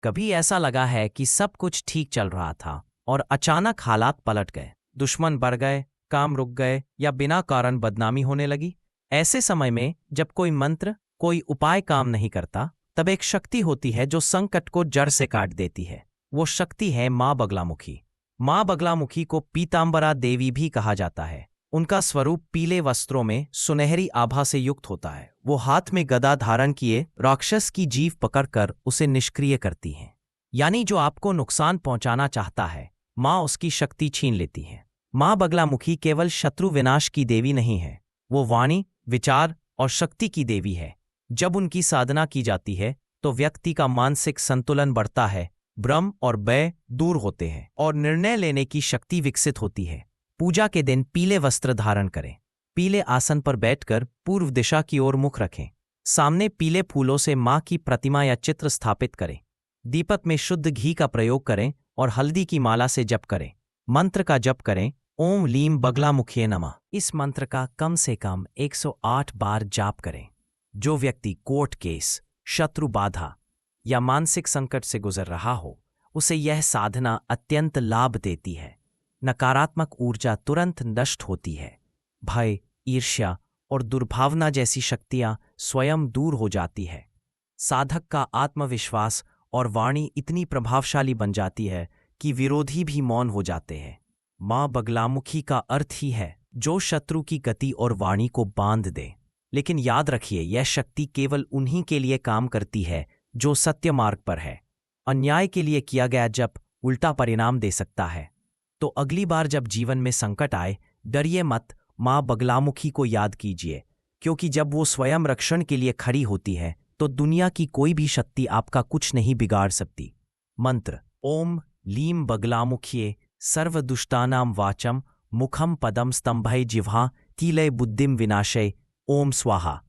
कभी ऐसा लगा है कि सब कुछ ठीक चल रहा था और अचानक हालात पलट गए, दुश्मन बढ़ गए, काम रुक गए या बिना कारण बदनामी होने लगी। ऐसे समय में जब कोई मंत्र, कोई उपाय काम नहीं करता, तब एक शक्ति होती है जो संकट को जड़ से काट देती है। वो शक्ति है माँ बगलामुखी। माँ बगलामुखी को पीतांबरा देवी भी कहा जाता है। उनका स्वरूप पीले वस्त्रों में सुनहरी आभा से युक्त होता है। वो हाथ में गदा धारण किए राक्षस की जीभ पकड़कर उसे निष्क्रिय करती हैं। यानी जो आपको नुकसान पहुंचाना चाहता है, माँ उसकी शक्ति छीन लेती है। माँ बगलामुखी केवल शत्रु विनाश की देवी नहीं है, वो वाणी, विचार और शक्ति की देवी है। जब उनकी साधना की जाती है तो व्यक्ति का मानसिक संतुलन बढ़ता है, भ्रम और भय दूर होते हैं और निर्णय लेने की शक्ति विकसित होती है। पूजा के दिन पीले वस्त्र धारण करें, पीले आसन पर बैठकर पूर्व दिशा की ओर मुख रखें, सामने पीले फूलों से माँ की प्रतिमा या चित्र स्थापित करें, दीपक में शुद्ध घी का प्रयोग करें और हल्दी की माला से जप करें। मंत्र का जप करें, ओम लीम बगलामुखिये नमः। इस मंत्र का कम से कम 108 बार जाप करें। जो व्यक्ति कोर्ट केस, शत्रु बाधा या मानसिक संकट से गुजर रहा हो, उसे यह साधना अत्यंत लाभ देती है। नकारात्मक ऊर्जा तुरंत नष्ट होती है, भय, ईर्ष्या और दुर्भावना जैसी शक्तियां स्वयं दूर हो जाती है। साधक का आत्मविश्वास और वाणी इतनी प्रभावशाली बन जाती है कि विरोधी भी मौन हो जाते हैं। माँ बगलामुखी का अर्थ ही है जो शत्रु की गति और वाणी को बांध दे। लेकिन याद रखिए, यह शक्ति केवल उन्हीं के लिए काम करती है जो सत्य मार्ग पर है। अन्याय के लिए किया गया जप उल्टा परिणाम दे सकता है। तो अगली बार जब जीवन में संकट आए, डरिए मत, माँ बगलामुखी को याद कीजिए, क्योंकि जब वो स्वयं रक्षण के लिए खड़ी होती है तो दुनिया की कोई भी शक्ति आपका कुछ नहीं बिगाड़ सकती। मंत्र: ओम लीम बगलामुखिये सर्वदुष्टानां वाचम मुखम पदम स्तंभय जिह्वा कीलय बुद्धिम विनाशय। ओम स्वाहा।